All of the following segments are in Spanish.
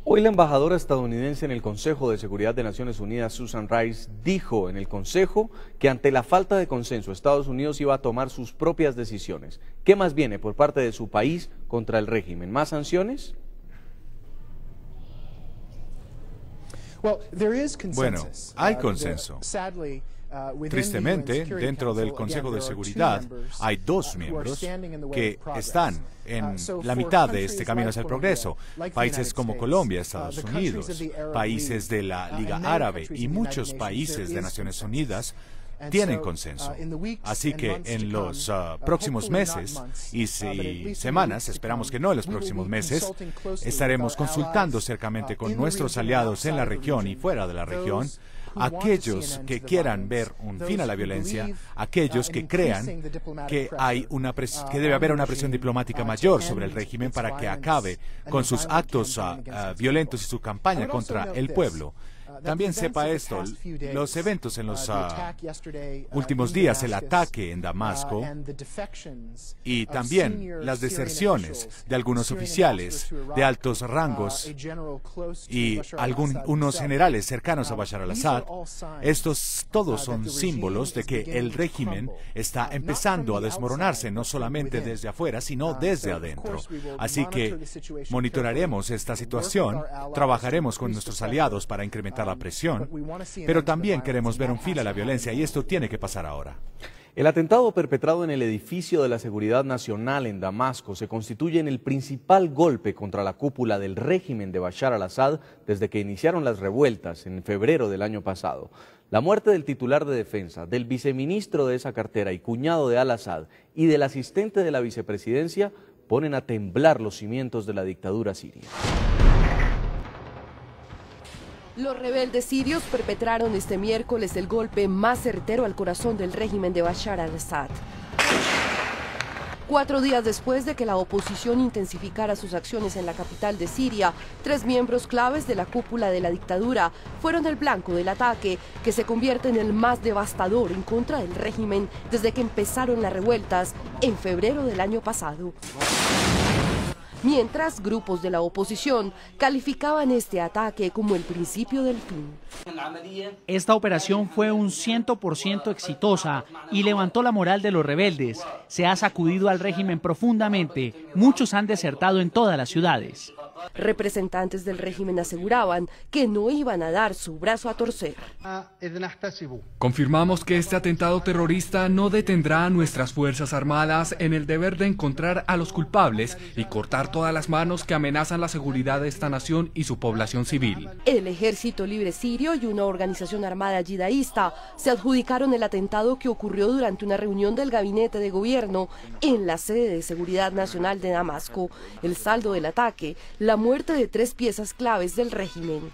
Hoy la embajadora estadounidense en el Consejo de Seguridad de Naciones Unidas, Susan Rice, dijo en el Consejo que ante la falta de consenso Estados Unidos iba a tomar sus propias decisiones. ¿Qué más viene por parte de su país contra el régimen? ¿Más sanciones? Bueno, hay consenso. Tristemente, dentro del Consejo de Seguridad hay dos miembros que están en la mitad de este camino hacia el progreso. Países como Colombia, Estados Unidos, países de la Liga Árabe y muchos países de Naciones Unidas tienen consenso. Así que en los próximos meses y semanas, esperamos que no en los próximos meses, estaremos consultando cercamente con nuestros aliados en la región y fuera de la región, aquellos que quieran ver un fin a la violencia, aquellos que crean que debe haber una presión diplomática mayor sobre el régimen para que acabe con sus actos violentos y su campaña contra el pueblo. También sepa esto, los eventos en los últimos días, el ataque en Damasco y también las deserciones de algunos oficiales de altos rangos y unos generales cercanos a Bashar al-Assad, estos todos son símbolos de que el régimen está empezando a desmoronarse, no solamente desde afuera, sino desde adentro. Así que monitorearemos esta situación, trabajaremos con nuestros aliados para incrementar la presión, pero también queremos ver un fin a la violencia y esto tiene que pasar ahora. El atentado perpetrado en el edificio de la Seguridad Nacional en Damasco se constituye en el principal golpe contra la cúpula del régimen de Bashar al-Assad desde que iniciaron las revueltas en febrero del año pasado. La muerte del titular de defensa, del viceministro de esa cartera y cuñado de al-Assad y del asistente de la vicepresidencia ponen a temblar los cimientos de la dictadura siria. Los rebeldes sirios perpetraron este miércoles el golpe más certero al corazón del régimen de Bashar al-Assad. 4 días después de que la oposición intensificara sus acciones en la capital de Siria, 3 miembros claves de la cúpula de la dictadura fueron el blanco del ataque, que se convierte en el más devastador en contra del régimen desde que empezaron las revueltas en febrero del año pasado. Mientras, grupos de la oposición calificaban este ataque como el principio del fin. Esta operación fue un 100% exitosa y levantó la moral de los rebeldes. Se ha sacudido al régimen profundamente. Muchos han desertado en todas las ciudades. Representantes del régimen aseguraban que no iban a dar su brazo a torcer. Confirmamos que este atentado terrorista no detendrá a nuestras Fuerzas Armadas en el deber de encontrar a los culpables y cortar todas las manos que amenazan la seguridad de esta nación y su población civil. El Ejército Libre Sirio y una organización armada yidaísta se adjudicaron el atentado que ocurrió durante una reunión del gabinete de gobierno en la sede de Seguridad Nacional de Damasco. El saldo del ataque, la muerte de 3 piezas claves del régimen.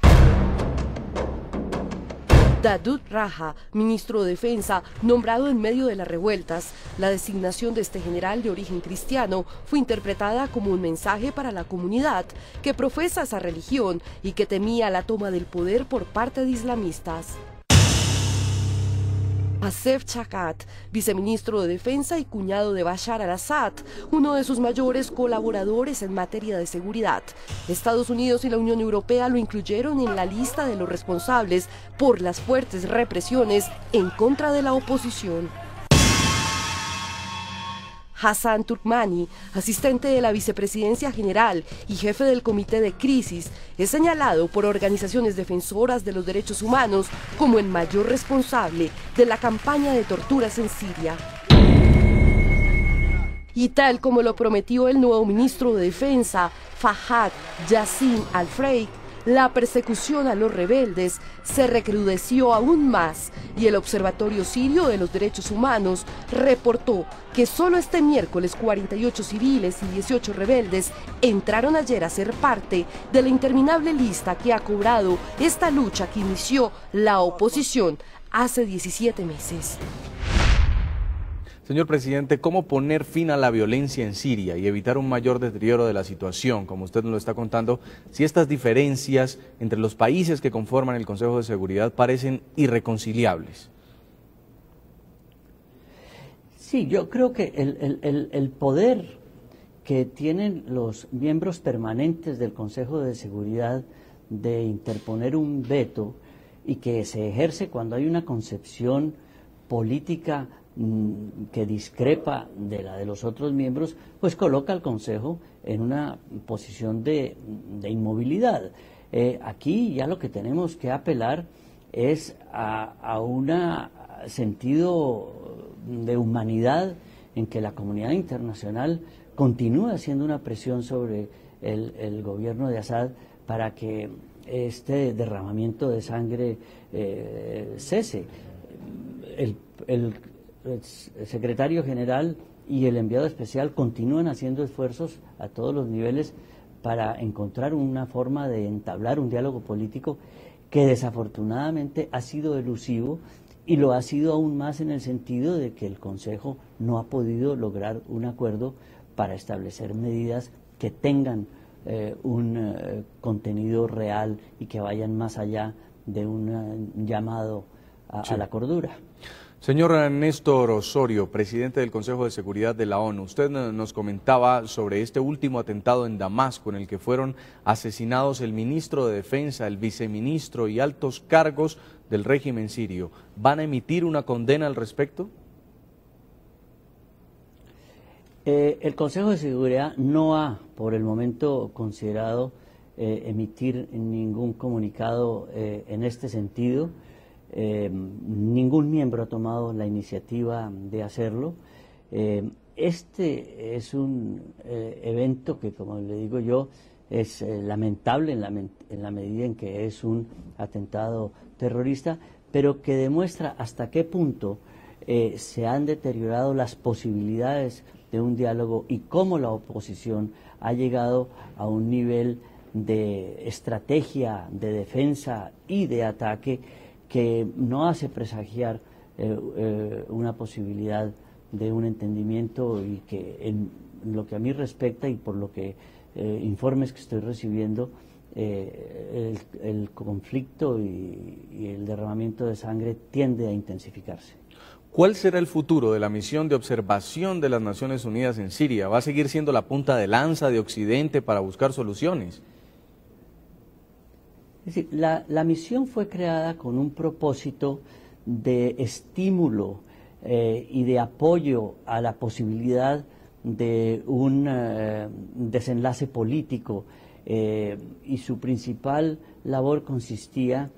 Daoud Raja, ministro de Defensa, nombrado en medio de las revueltas. La designación de este general de origen cristiano fue interpretada como un mensaje para la comunidad que profesa esa religión y que temía la toma del poder por parte de islamistas. Asef Chakat, viceministro de Defensa y cuñado de Bashar al-Assad, uno de sus mayores colaboradores en materia de seguridad. Estados Unidos y la Unión Europea lo incluyeron en la lista de los responsables por las fuertes represiones en contra de la oposición. Hassan Turkmani, asistente de la vicepresidencia general y jefe del comité de crisis, es señalado por organizaciones defensoras de los derechos humanos como el mayor responsable de la campaña de torturas en Siria. Y tal como lo prometió el nuevo ministro de Defensa, Fahad Yassin al-Freik, la persecución a los rebeldes se recrudeció aún más y el Observatorio Sirio de los Derechos Humanos reportó que solo este miércoles 48 civiles y 18 rebeldes entraron ayer a ser parte de la interminable lista que ha cobrado esta lucha que inició la oposición hace 17 meses. Señor presidente, ¿cómo poner fin a la violencia en Siria y evitar un mayor deterioro de la situación, como usted nos lo está contando, si estas diferencias entre los países que conforman el Consejo de Seguridad parecen irreconciliables? Sí, yo creo que el poder que tienen los miembros permanentes del Consejo de Seguridad de interponer un veto y que se ejerce cuando hay una concepción política que discrepa de la de los otros miembros, pues coloca al Consejo en una posición de inmovilidad. Aquí ya lo que tenemos que apelar es a un sentido de humanidad en que la comunidad internacional continúa haciendo una presión sobre el gobierno de Assad para que este derramamiento de sangre cese. El secretario general y el enviado especial continúan haciendo esfuerzos a todos los niveles para encontrar una forma de entablar un diálogo político que desafortunadamente ha sido elusivo y lo ha sido aún más en el sentido de que el Consejo no ha podido lograr un acuerdo para establecer medidas que tengan un contenido real y que vayan más allá de un llamado a la cordura. Señor Néstor Osorio, presidente del Consejo de Seguridad de la ONU, usted nos comentaba sobre este último atentado en Damasco en el que fueron asesinados el ministro de Defensa, el viceministro y altos cargos del régimen sirio. ¿Van a emitir una condena al respecto? El Consejo de Seguridad no ha, por el momento, considerado emitir ningún comunicado en este sentido. Ningún miembro ha tomado la iniciativa de hacerlo. Este es un evento que, como le digo yo, es lamentable en la medida en que es un atentado terrorista, pero que demuestra hasta qué punto se han deteriorado las posibilidades de un diálogo y cómo la oposición ha llegado a un nivel de estrategia, de defensa y de ataque que no hace presagiar una posibilidad de un entendimiento y que en lo que a mí respecta y por lo que informes que estoy recibiendo, el conflicto y el derramamiento de sangre tiende a intensificarse. ¿Cuál será el futuro de la misión de observación de las Naciones Unidas en Siria? ¿Va a seguir siendo la punta de lanza de Occidente para buscar soluciones? Es decir, la misión fue creada con un propósito de estímulo y de apoyo a la posibilidad de un desenlace político y su principal labor consistía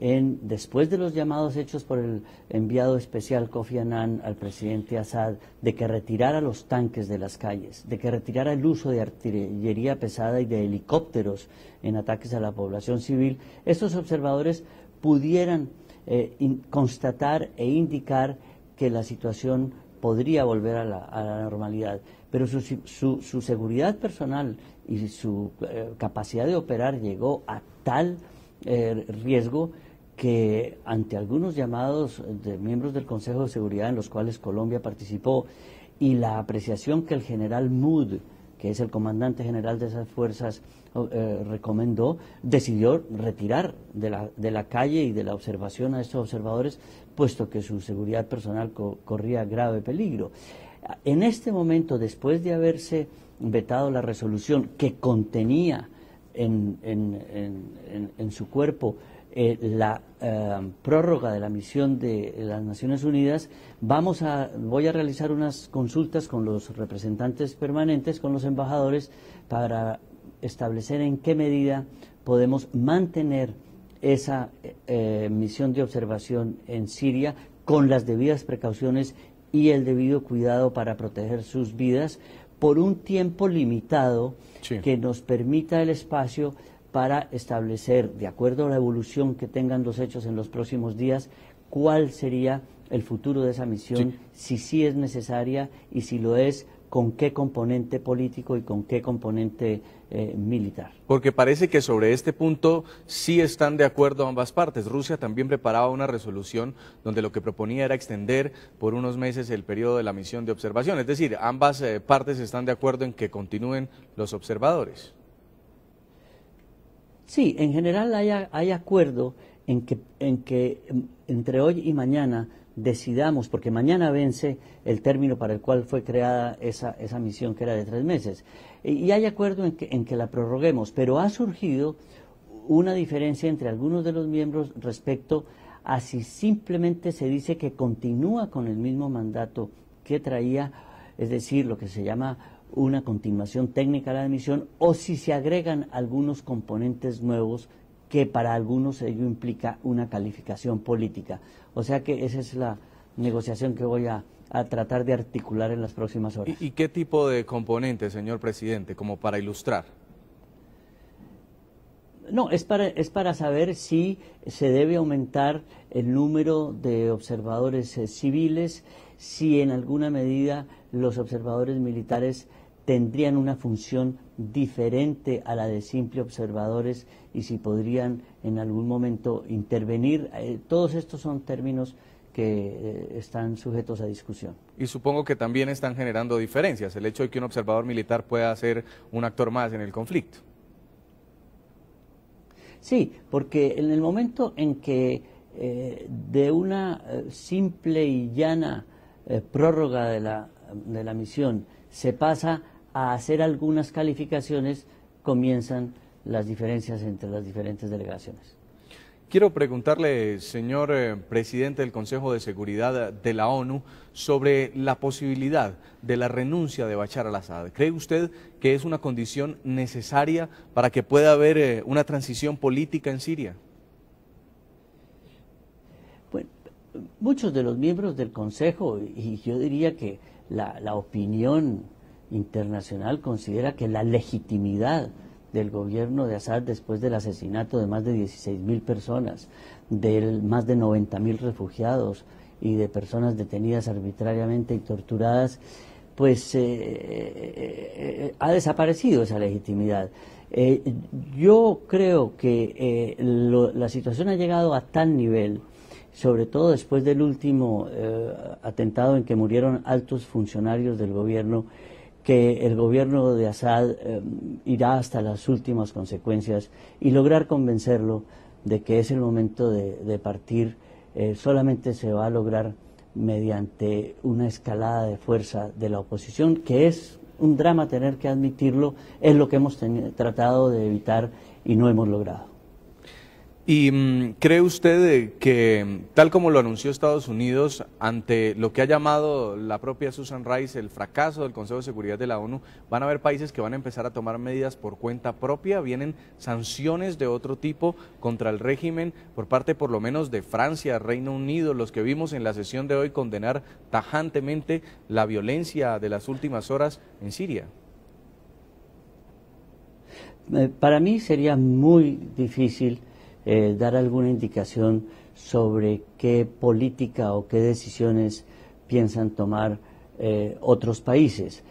en, después de los llamados hechos por el enviado especial Kofi Annan al presidente Assad, de que retirara los tanques de las calles, de que retirara el uso de artillería pesada y de helicópteros en ataques a la población civil, estos observadores pudieran constatar e indicar que la situación podría volver a la normalidad. Pero su seguridad personal y su capacidad de operar llegó a tal riesgo que ante algunos llamados de miembros del Consejo de Seguridad en los cuales Colombia participó y la apreciación que el general Mood, que es el comandante general de esas fuerzas, recomendó, decidió retirar de la calle y de la observación a estos observadores, puesto que su seguridad personal corría grave peligro. En este momento, después de haberse vetado la resolución que contenía en su cuerpo la prórroga de la misión de las Naciones Unidas, voy a realizar unas consultas con los representantes permanentes, con los embajadores, para establecer en qué medida podemos mantener esa misión de observación en Siria con las debidas precauciones y el debido cuidado para proteger sus vidas por un tiempo limitado, sí, que nos permita el espacio para establecer, de acuerdo a la evolución que tengan los hechos en los próximos días, cuál sería el futuro de esa misión, sí, si sí es necesaria y si lo es, con qué componente político y con qué componente militar. Porque parece que sobre este punto sí están de acuerdo ambas partes. Rusia también preparaba una resolución donde lo que proponía era extender por unos meses el periodo de la misión de observación. Es decir, ambas partes están de acuerdo en que continúen los observadores. Sí, en general hay acuerdo en que entre hoy y mañana decidamos, porque mañana vence el término para el cual fue creada esa misión, que era de 3 meses, y hay acuerdo en que la prorroguemos, pero ha surgido una diferencia entre algunos de los miembros respecto a si simplemente se dice que continúa con el mismo mandato que traía, es decir, lo que se llama una continuación técnica a la misión, o si se agregan algunos componentes nuevos que para algunos ello implica una calificación política. O sea que esa es la negociación que voy a tratar de articular en las próximas horas. ¿Y qué tipo de componentes, señor presidente, como para ilustrar? No, es para saber si se debe aumentar el número de observadores civiles, si en alguna medida los observadores militares tendrían una función diferente a la de simple observadores y si podrían en algún momento intervenir. Todos estos son términos que están sujetos a discusión. Y supongo que también están generando diferencias, el hecho de que un observador militar pueda ser un actor más en el conflicto. Sí, porque en el momento en que de una simple y llana prórroga de la misión se pasa a hacer algunas calificaciones, comienzan las diferencias entre las diferentes delegaciones. Quiero preguntarle, señor presidente del Consejo de Seguridad de la ONU, sobre la posibilidad de la renuncia de Bashar al-Assad. ¿Cree usted que es una condición necesaria para que pueda haber una transición política en Siria? Bueno, muchos de los miembros del Consejo, y yo diría que la opinión internacional considera que la legitimidad del gobierno de Assad después del asesinato de más de 16.000 personas, de más de 90.000 refugiados y de personas detenidas arbitrariamente y torturadas, pues ha desaparecido esa legitimidad. Yo creo que la situación ha llegado a tal nivel, sobre todo después del último atentado en que murieron altos funcionarios del gobierno, que el gobierno de Assad irá hasta las últimas consecuencias y lograr convencerlo de que es el momento de partir. Solamente se va a lograr mediante una escalada de fuerza de la oposición, que es un drama tener que admitirlo, es lo que hemos tratado de evitar y no hemos logrado. ¿Y cree usted que, tal como lo anunció Estados Unidos, ante lo que ha llamado la propia Susan Rice el fracaso del Consejo de Seguridad de la ONU, van a haber países que van a empezar a tomar medidas por cuenta propia? ¿Vienen sanciones de otro tipo contra el régimen por parte por lo menos de Francia, Reino Unido, los que vimos en la sesión de hoy condenar tajantemente la violencia de las últimas horas en Siria? Para mí sería muy difícil dar alguna indicación sobre qué política o qué decisiones piensan tomar otros países.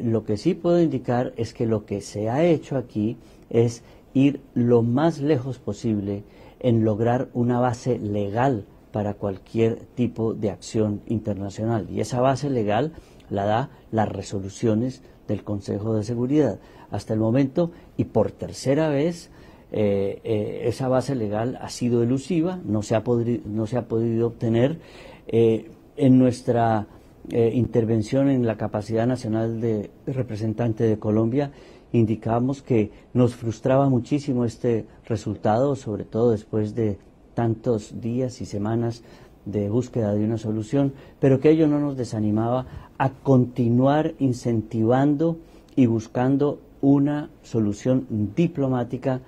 Lo que sí puedo indicar es que lo que se ha hecho aquí es ir lo más lejos posible en lograr una base legal para cualquier tipo de acción internacional. Y esa base legal la da las resoluciones del Consejo de Seguridad. Hasta el momento, y por tercera vez, esa base legal ha sido elusiva, no se ha podido obtener. En nuestra intervención en la capacidad nacional de representante de Colombia, indicamos que nos frustraba muchísimo este resultado, sobre todo después de tantos días y semanas de búsqueda de una solución, pero que ello no nos desanimaba a continuar incentivando y buscando una solución diplomática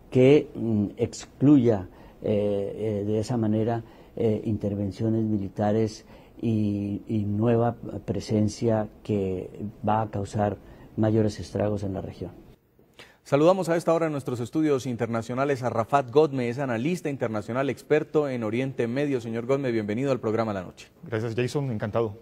que excluya de esa manera intervenciones militares y nueva presencia que va a causar mayores estragos en la región. Saludamos a esta hora en nuestros estudios internacionales a Rafat Godme, es analista internacional experto en Oriente Medio. Señor Godme, bienvenido al programa La Noche. Gracias, Jason, encantado.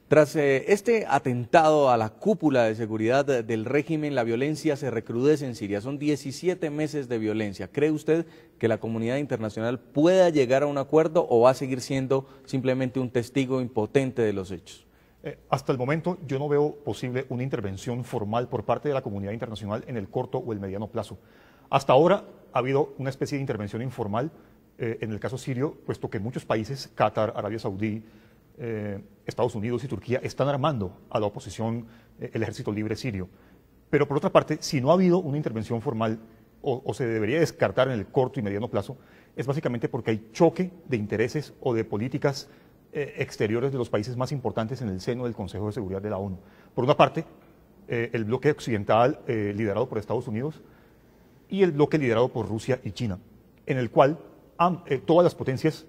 Tras este atentado a la cúpula de seguridad del régimen, la violencia se recrudece en Siria. Son 17 meses de violencia. ¿Cree usted que la comunidad internacional pueda llegar a un acuerdo o va a seguir siendo simplemente un testigo impotente de los hechos? Hasta el momento yo no veo posible una intervención formal por parte de la comunidad internacional en el corto o el mediano plazo. Hasta ahora ha habido una especie de intervención informal en el caso sirio, puesto que muchos países, Qatar, Arabia Saudí, Estados Unidos y Turquía, están armando a la oposición, el ejército libre sirio. Pero por otra parte, si no ha habido una intervención formal o se debería descartar en el corto y mediano plazo, es básicamente porque hay choque de intereses o de políticas exteriores de los países más importantes en el seno del Consejo de Seguridad de la ONU. Por una parte, el bloque occidental liderado por Estados Unidos y el bloque liderado por Rusia y China, en el cual todas las potencias,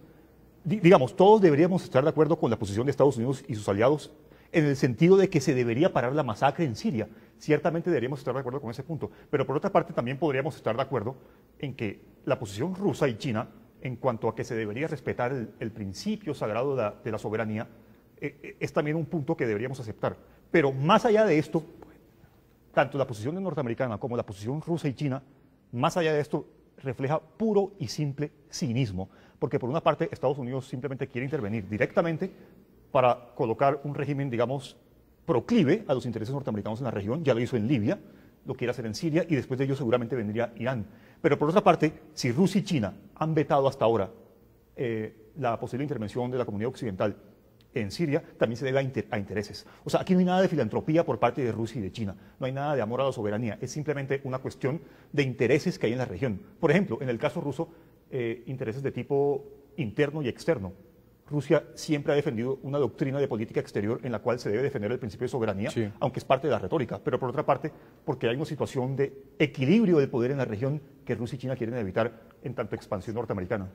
digamos, todos deberíamos estar de acuerdo con la posición de Estados Unidos y sus aliados en el sentido de que se debería parar la masacre en Siria. Ciertamente deberíamos estar de acuerdo con ese punto, pero por otra parte también podríamos estar de acuerdo en que la posición rusa y China en cuanto a que se debería respetar el principio sagrado de la soberanía es también un punto que deberíamos aceptar. Pero más allá de esto, tanto la posición norteamericana como la posición rusa y China, más allá de esto, refleja puro y simple cinismo, porque por una parte Estados Unidos simplemente quiere intervenir directamente para colocar un régimen, digamos, proclive a los intereses norteamericanos en la región. Ya lo hizo en Libia, lo quiere hacer en Siria y después de ello seguramente vendría Irán. Pero por otra parte, si Rusia y China han vetado hasta ahora la posible intervención de la comunidad occidental en Siria, también se debe a intereses. O sea, aquí no hay nada de filantropía por parte de Rusia y de China, no hay nada de amor a la soberanía, es simplemente una cuestión de intereses que hay en la región. Por ejemplo, en el caso ruso, intereses de tipo interno y externo. Rusia siempre ha defendido una doctrina de política exterior en la cual se debe defender el principio de soberanía, sí, aunque es parte de la retórica, pero por otra parte, porque hay una situación de equilibrio del poder en la región que Rusia y China quieren evitar en tanto expansión norteamericana.